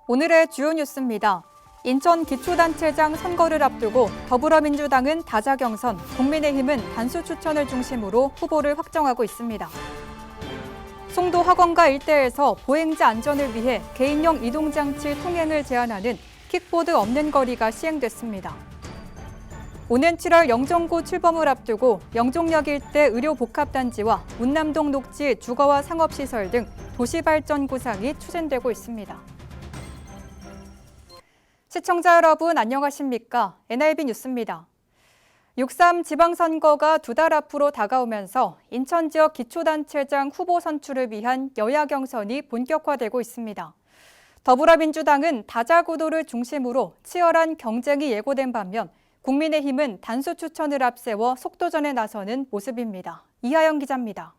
오늘의 주요 뉴스입니다. 인천 기초단체장 선거를 앞두고 더불어민주당은 다자 경선, 국민의힘은 단수 추천을 중심으로 후보를 확정하고 있습니다. 송도 학원가 일대에서 보행자 안전을 위해 개인용 이동장치 통행을 제한하는 킥보드 없는 거리가 시행됐습니다. 오는 7월 영종고 출범을 앞두고 영종역 일대 의료복합단지와 운남동 녹지 주거와 상업시설 등 도시발전 구상이 추진되고 있습니다. 시청자 여러분 안녕하십니까? NIB 뉴스입니다. 6.3 지방선거가 2달 앞으로 다가오면서 인천 지역 기초단체장 후보 선출을 위한 여야 경선이 본격화되고 있습니다. 더불어민주당은 다자구도를 중심으로 치열한 경쟁이 예고된 반면 국민의힘은 단수 추천을 앞세워 속도전에 나서는 모습입니다. 이하영 기자입니다.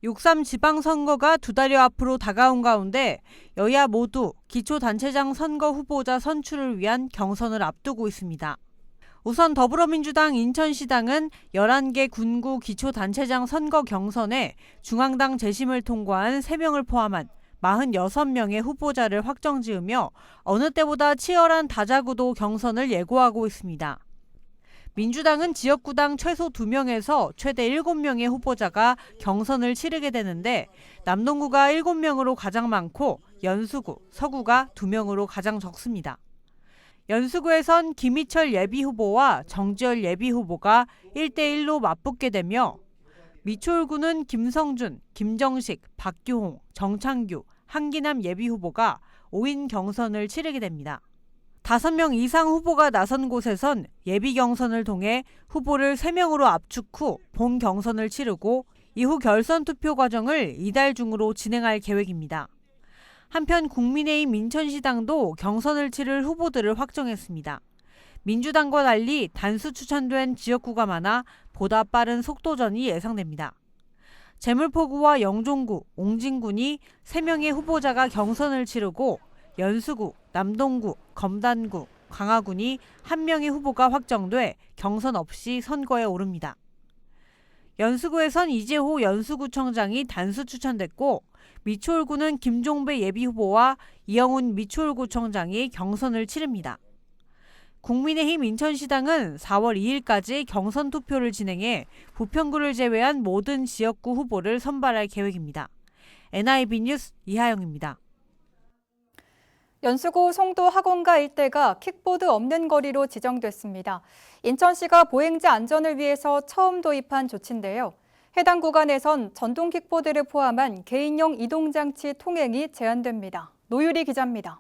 6.3 지방선거가 2달여 앞으로 다가온 가운데 여야 모두 기초단체장 선거 후보자 선출을 위한 경선을 앞두고 있습니다. 우선 더불어민주당 인천시당은 11개 군구 기초단체장 선거 경선에 중앙당 재심을 통과한 3명을 포함한 46명의 후보자를 확정지으며 어느 때보다 치열한 다자구도 경선을 예고하고 있습니다. 민주당은 지역구당 최소 2명에서 최대 7명의 후보자가 경선을 치르게 되는데 남동구가 7명으로 가장 많고 연수구, 서구가 2명으로 가장 적습니다. 연수구에선 김희철 예비후보와 정지열 예비후보가 1대1로 맞붙게 되며 미추홀구는 김성준, 김정식, 박규홍, 정창규, 한기남 예비후보가 5인 경선을 치르게 됩니다. 5명 이상 후보가 나선 곳에선 예비 경선을 통해 후보를 3명으로 압축 후 본 경선을 치르고 이후 결선 투표 과정을 이달 중으로 진행할 계획입니다. 한편 국민의힘 인천시당도 경선을 치를 후보들을 확정했습니다. 민주당과 달리 단수 추천된 지역구가 많아 보다 빠른 속도전이 예상됩니다. 제물포구와 영종구, 옹진군이 3명의 후보자가 경선을 치르고 연수구, 남동구, 검단구, 광화군이 1명의 후보가 확정돼 경선 없이 선거에 오릅니다. 연수구에선 이재호 연수구청장이 단수 추천됐고 미추홀구는 김종배 예비후보와 이영훈 미추홀구청장이 경선을 치릅니다. 국민의힘 인천시당은 4월 2일까지 경선 투표를 진행해 부평구를 제외한 모든 지역구 후보를 선발할 계획입니다. NIB 뉴스 이하영입니다. 연수구 송도 학원가 일대가 킥보드 없는 거리로 지정됐습니다. 인천시가 보행자 안전을 위해서 처음 도입한 조치인데요. 해당 구간에선 전동 킥보드를 포함한 개인용 이동장치 통행이 제한됩니다. 노유리 기자입니다.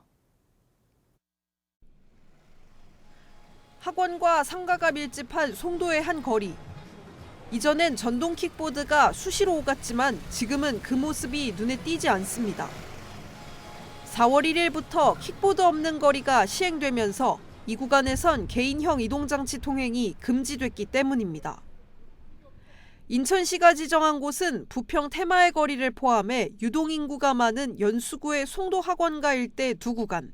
학원과 상가가 밀집한 송도의 한 거리. 이전엔 전동 킥보드가 수시로 오갔지만 지금은 그 모습이 눈에 띄지 않습니다. 4월 1일부터 킥보드 없는 거리가 시행되면서 이 구간에선 개인형 이동장치 통행이 금지됐기 때문입니다. 인천시가 지정한 곳은 부평 테마의 거리를 포함해 유동인구가 많은 연수구의 송도 학원가 일대 2구간.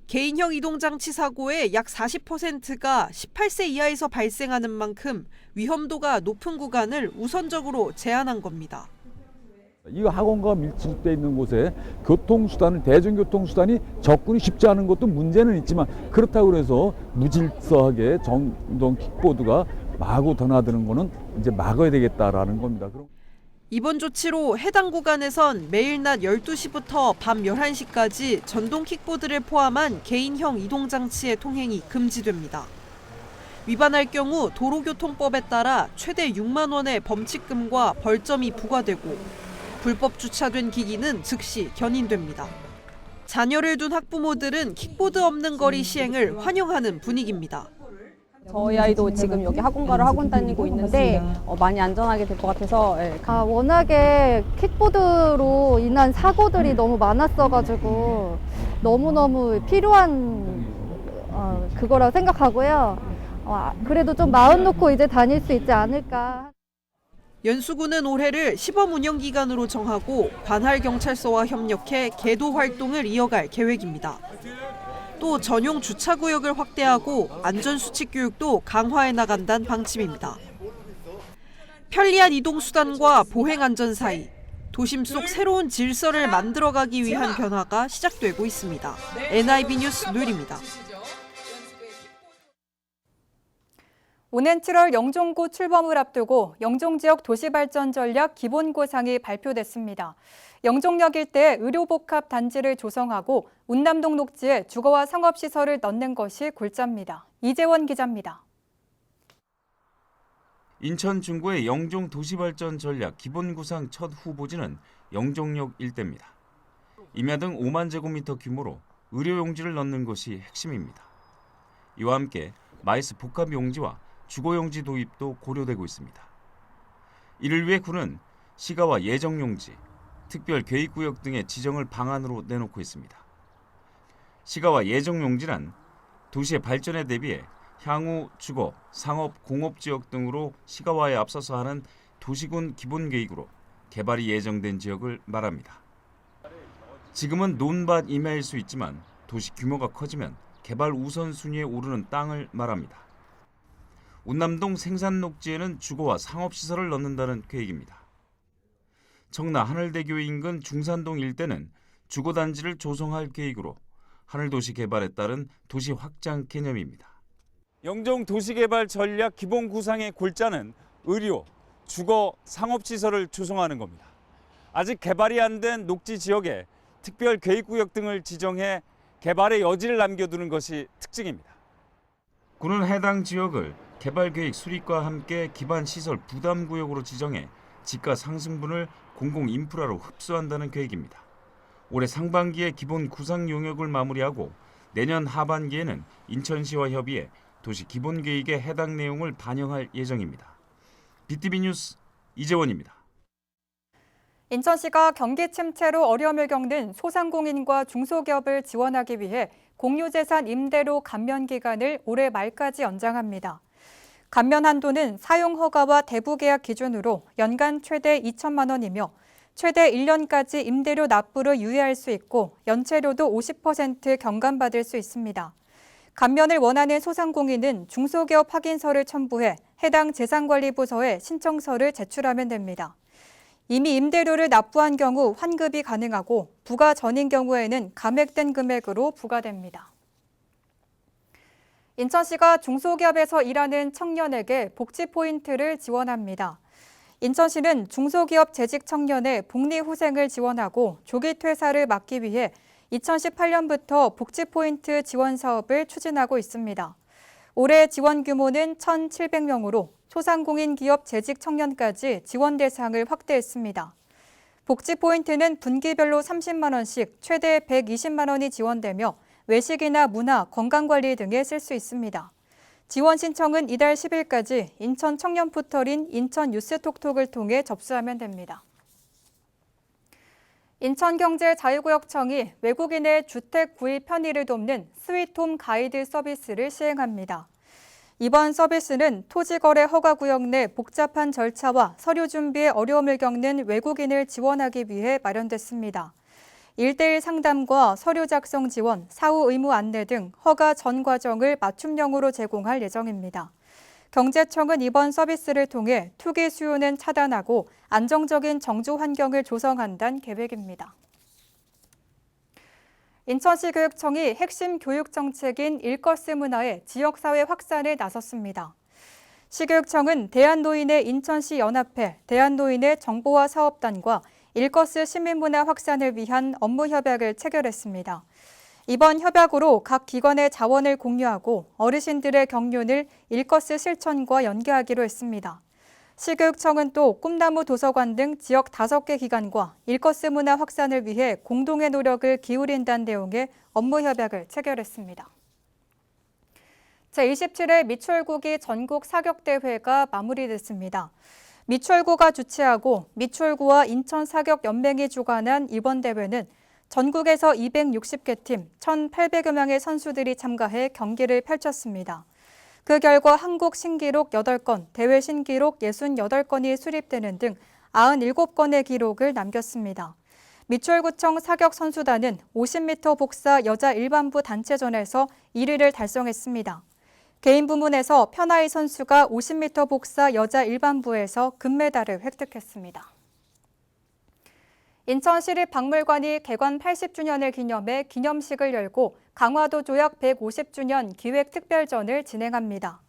개인형 이동장치 사고의 약 40%가 18세 이하에서 발생하는 만큼 위험도가 높은 구간을 우선적으로 제한한 겁니다. 이 학원과 밀집돼 있는 곳에 대중교통수단이 접근이 쉽지 않은 것도 문제는 있지만 그렇다고 해서 무질서하게 전동 킥보드가 마구 드나드는 거는 이제 막아야 되겠다라는 겁니다. 이번 조치로 해당 구간에선 매일 낮 12시부터 밤 11시까지 전동 킥보드를 포함한 개인형 이동장치의 통행이 금지됩니다. 위반할 경우 도로교통법에 따라 최대 6만 원의 범칙금과 벌점이 부과되고 불법 주차된 기기는 즉시 견인됩니다. 자녀를 둔 학부모들은 킥보드 없는 거리 시행을 환영하는 분위기입니다. 저희 아이도 지금 여기 학원가를 학원 다니고 있는데 많이 안전하게 될 것 같아서. 워낙에 킥보드로 인한 사고들이 너무 많았어가지고 너무너무 필요한 그거라고 생각하고요. 그래도 좀 마음 놓고 이제 다닐 수 있지 않을까. 연수구는 올해를 시범 운영 기간으로 정하고 관할경찰서와 협력해 계도 활동을 이어갈 계획입니다. 또 전용 주차구역을 확대하고 안전수칙 교육도 강화해 나간다는 방침입니다. 편리한 이동수단과 보행안전 사이, 도심 속 새로운 질서를 만들어가기 위한 변화가 시작되고 있습니다. NIB 뉴스 노일입니다. 오는 7월 영종고 출범을 앞두고 영종 지역 도시발전 전략 기본구상이 발표됐습니다. 영종역 일대에 의료복합 단지를 조성하고 운남동 녹지에 주거와 상업시설을 넣는 것이 골자입니다. 이재원 기자입니다. 인천 중구의 영종 도시발전 전략 기본구상 첫 후보지는 영종역 일대입니다. 임야등 5만 제곱미터 규모로 의료용지를 넣는 것이 핵심입니다. 이와 함께 마이스 복합용지와 주거용지 도입도 고려되고 있습니다. 이를 위해 군은 시가와 예정용지, 특별계획구역 등의 지정을 방안으로 내놓고 있습니다. 시가와 예정용지란 도시의 발전에 대비해 향후 주거, 상업, 공업지역 등으로 시가화에 앞서서 하는 도시군 기본계획으로 개발이 예정된 지역을 말합니다. 지금은 논밭 임야일 수 있지만 도시 규모가 커지면 개발 우선순위에 오르는 땅을 말합니다. 운남동 생산녹지에는 주거와 상업시설을 넣는다는 계획입니다. 청라 하늘대교 인근 중산동 일대는 주거단지를 조성할 계획으로 하늘도시 개발에 따른 도시 확장 개념입니다. 영종 도시개발 전략 기본구상의 골자는 의료, 주거, 상업시설을 조성하는 겁니다. 아직 개발이 안 된 녹지 지역에 특별계획구역 등을 지정해 개발의 여지를 남겨두는 것이 특징입니다. 군은 해당 지역을 개발계획 수립과 함께 기반시설 부담구역으로 지정해 지가 상승분을 공공인프라로 흡수한다는 계획입니다. 올해 상반기에 기본 구상 용역을 마무리하고 내년 하반기에는 인천시와 협의해 도시 기본계획에 해당 내용을 반영할 예정입니다. BTV 뉴스 이재원입니다. 인천시가 경기 침체로 어려움을 겪는 소상공인과 중소기업을 지원하기 위해 공유재산 임대료 감면 기간을 올해 말까지 연장합니다. 감면 한도는 사용 허가와 대부 계약 기준으로 연간 최대 2천만 원이며 최대 1년까지 임대료 납부를 유예할 수 있고 연체료도 50% 경감받을 수 있습니다. 감면을 원하는 소상공인은 중소기업 확인서를 첨부해 해당 재산관리부서에 신청서를 제출하면 됩니다. 이미 임대료를 납부한 경우 환급이 가능하고 부과 전인 경우에는 감액된 금액으로 부과됩니다. 인천시가 중소기업에서 일하는 청년에게 복지 포인트를 지원합니다. 인천시는 중소기업 재직 청년의 복리후생을 지원하고 조기 퇴사를 막기 위해 2018년부터 복지 포인트 지원 사업을 추진하고 있습니다. 올해 지원 규모는 1,700명으로 소상공인 기업 재직 청년까지 지원 대상을 확대했습니다. 복지 포인트는 분기별로 30만 원씩 최대 120만 원이 지원되며 외식이나 문화, 건강관리 등에 쓸 수 있습니다. 지원 신청은 이달 10일까지 인천 청년 포털인 인천 뉴스톡톡을 통해 접수하면 됩니다. 인천경제자유구역청이 외국인의 주택 구입 편의를 돕는 스위트홈 가이드 서비스를 시행합니다. 이번 서비스는 토지거래 허가구역 내 복잡한 절차와 서류 준비에 어려움을 겪는 외국인을 지원하기 위해 마련됐습니다. 1:1 상담과 서류 작성 지원, 사후 의무 안내 등 허가 전 과정을 맞춤형으로 제공할 예정입니다. 경제청은 이번 서비스를 통해 투기 수요는 차단하고 안정적인 정주 환경을 조성한다는 계획입니다. 인천시 교육청이 핵심 교육 정책인 일거스 문화의 지역사회 확산에 나섰습니다. 시교육청은 대한노인의 인천시 연합회, 대한노인의 정보화 사업단과 일거스 시민문화 확산을 위한 업무 협약을 체결했습니다. 이번 협약으로 각 기관의 자원을 공유하고 어르신들의 경륜을 일거스 실천과 연계하기로 했습니다. 시교육청은 또 꿈나무 도서관 등 지역 5개 기관과 일거스 문화 확산을 위해 공동의 노력을 기울인다는 내용의 업무 협약을 체결했습니다. 제27회 미추홀구기 전국 사격대회가 마무리됐습니다. 미추홀구가 주최하고 미추홀구와 인천사격연맹이 주관한 이번 대회는 전국에서 260개 팀 1,800여 명의 선수들이 참가해 경기를 펼쳤습니다. 그 결과 한국 신기록 8건, 대회 신기록 68건이 수립되는 등 97건의 기록을 남겼습니다. 미추홀구청 사격선수단은 50m 복사 여자 일반부 단체전에서 1위를 달성했습니다. 개인 부문에서 편하이 선수가 50m 복사 여자 일반부에서 금메달을 획득했습니다. 인천시립박물관이 개관 80주년을 기념해 기념식을 열고 강화도 조약 150주년 기획특별전을 진행합니다.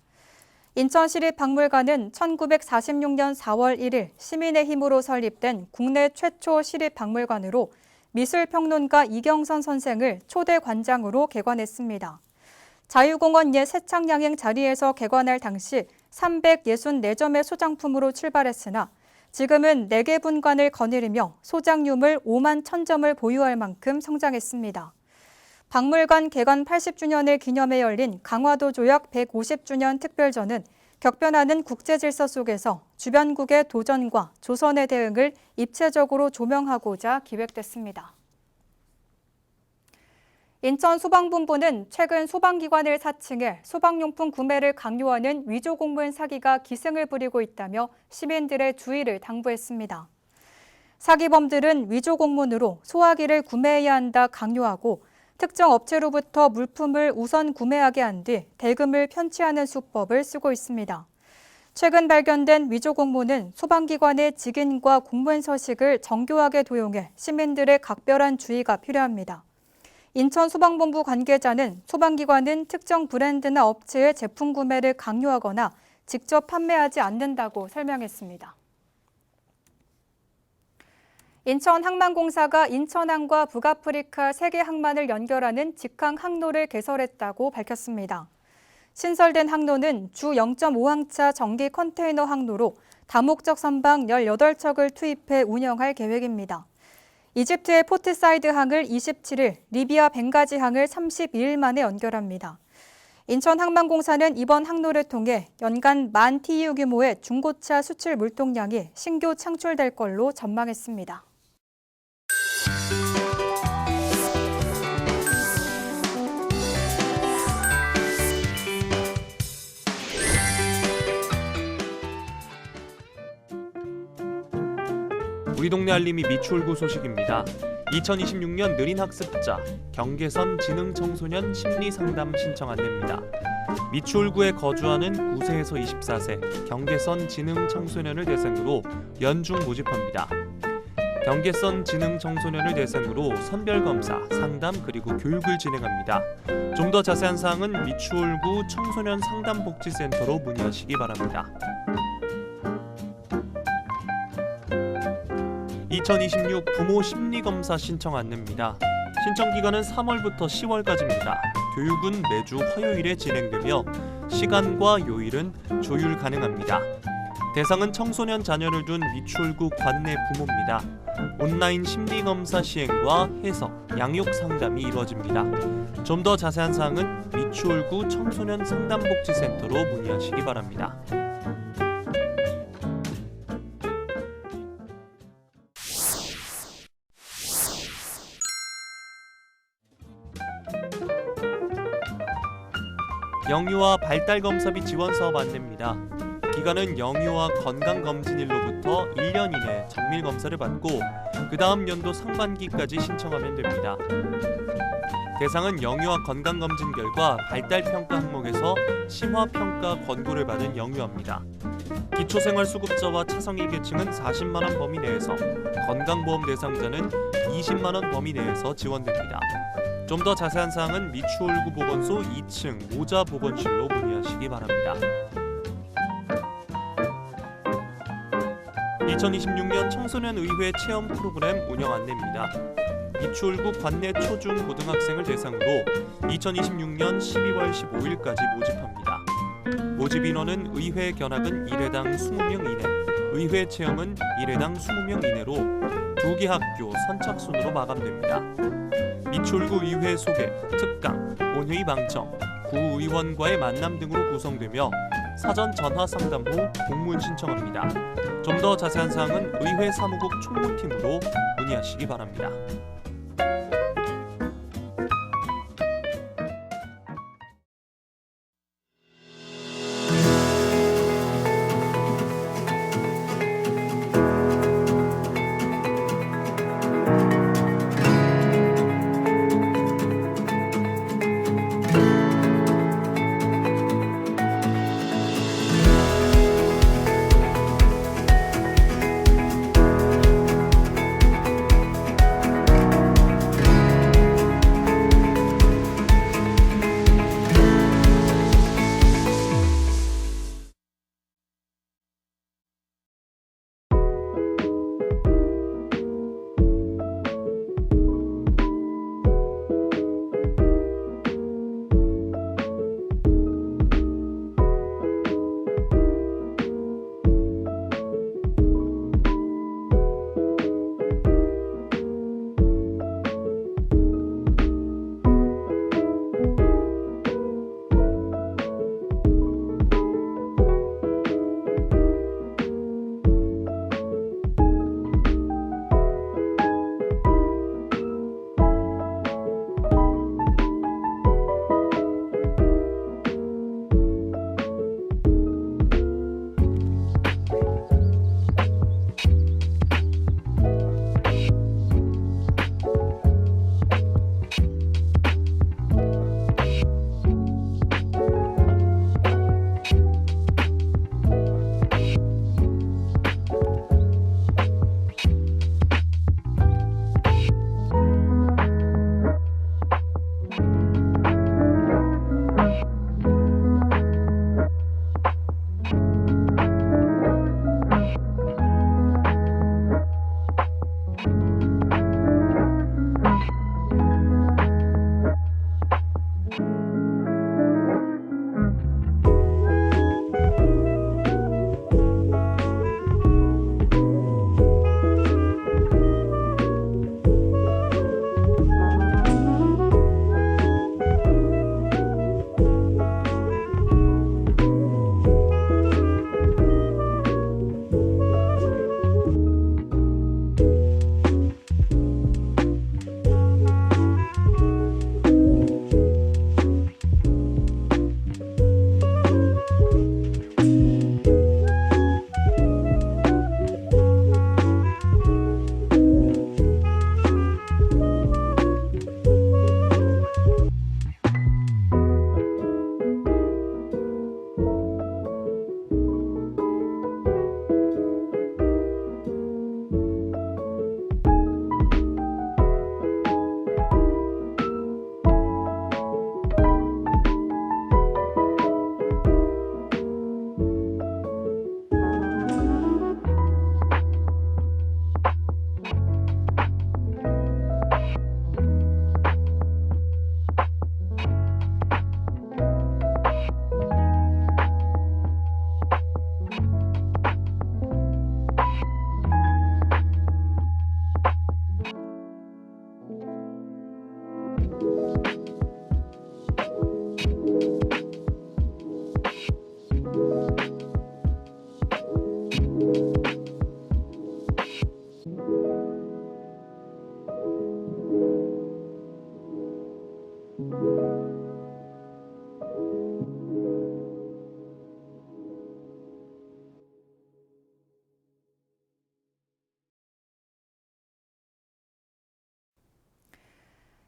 인천시립박물관은 1946년 4월 1일 시민의 힘으로 설립된 국내 최초 시립박물관으로 미술평론가 이경선 선생을 초대 관장으로 개관했습니다. 자유공원 옛 세창양행 자리에서 개관할 당시 364점의 소장품으로 출발했으나 지금은 4개 분관을 거느리며 소장유물 5만 1,000점을 보유할 만큼 성장했습니다. 박물관 개관 80주년을 기념해 열린 강화도 조약 150주년 특별전은 격변하는 국제질서 속에서 주변국의 도전과 조선의 대응을 입체적으로 조명하고자 기획됐습니다. 인천소방본부는 최근 소방기관을 사칭해 소방용품 구매를 강요하는 위조공무원 사기가 기승을 부리고 있다며 시민들의 주의를 당부했습니다. 사기범들은 위조공문으로 소화기를 구매해야 한다 강요하고 특정 업체로부터 물품을 우선 구매하게 한 뒤 대금을 편취하는 수법을 쓰고 있습니다. 최근 발견된 위조공문은 소방기관의 직인과 공무원 서식을 정교하게 도용해 시민들의 각별한 주의가 필요합니다. 인천소방본부 관계자는 소방기관은 특정 브랜드나 업체의 제품 구매를 강요하거나 직접 판매하지 않는다고 설명했습니다. 인천항만공사가 인천항과 북아프리카 세계 항만을 연결하는 직항 항로를 개설했다고 밝혔습니다. 신설된 항로는 주 0.5항차 전기 컨테이너 항로로 다목적 선박 18척을 투입해 운영할 계획입니다. 이집트의 포트사이드 항을 27일, 리비아 벵가지 항을 32일 만에 연결합니다. 인천항만공사는 이번 항로를 통해 연간 10,000 TEU 규모의 중고차 수출 물동량이 신규 창출될 걸로 전망했습니다. 우리 동네 알림이 미추홀구 소식입니다. 2026년 느린 학습자 경계선 지능청소년 심리상담 신청 안내입니다. 미추홀구에 거주하는 9세에서 24세 경계선 지능청소년을 대상으로 연중 모집합니다. 경계선 지능청소년을 대상으로 선별검사, 상담 그리고 교육을 진행합니다. 좀 더 자세한 사항은 미추홀구 청소년 상담복지센터로 문의하시기 바랍니다. 2026 부모 심리검사 신청 안내입니다. 신청 기간은 3월부터 10월까지입니다. 교육은 매주 화요일에 진행되며 시간과 요일은 조율 가능합니다. 대상은 청소년 자녀를 둔 미추홀구 관내 부모입니다. 온라인 심리검사 시행과 해석, 양육 상담이 이루어집니다. 좀 더 자세한 사항은 미추홀구 청소년 상담복지센터로 문의하시기 바랍니다. 영유아 발달검사비 지원사업 안내입니다. 기간은 영유아 건강검진일로부터 1년 이내 정밀검사를 받고 그 다음 연도 상반기까지 신청하면 됩니다. 대상은 영유아 건강검진 결과 발달평가 항목에서 심화평가 권고를 받은 영유아입니다. 기초생활수급자와 차성일 계층은 40만 원 범위 내에서, 건강보험 대상자는 20만 원 범위 내에서 지원됩니다. 좀 더 자세한 사항은 미추홀구 보건소 2층 모자 보건실로 문의하시기 바랍니다. 2026년 청소년 의회 체험 프로그램 운영 안내입니다. 미추홀구 관내 초중 고등학생을 대상으로 2026년 12월 15일까지 모집합니다. 모집 인원은 의회 견학은 1회당 20명 이내, 의회 체험은 1회당 20명 이내로 2개 학교 선착순으로 마감됩니다. 미추홀구 의회 소개, 특강, 본회의 방청, 구의원과의 만남 등으로 구성되며 사전 전화 상담 후 공문 신청합니다. 좀 더 자세한 사항은 의회 사무국 총무팀으로 문의하시기 바랍니다.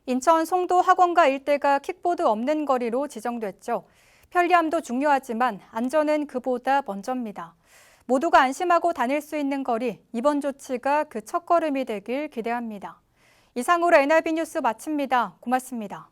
인천 송도 학원가 일대가 킥보드 없는 거리로 지정됐죠. 편리함도 중요하지만 안전은 그보다 먼저입니다. 모두가 안심하고 다닐 수 있는 거리, 이번 조치가 그 첫걸음이 되길 기대합니다. 이상으로 NRB 뉴스 마칩니다. 고맙습니다.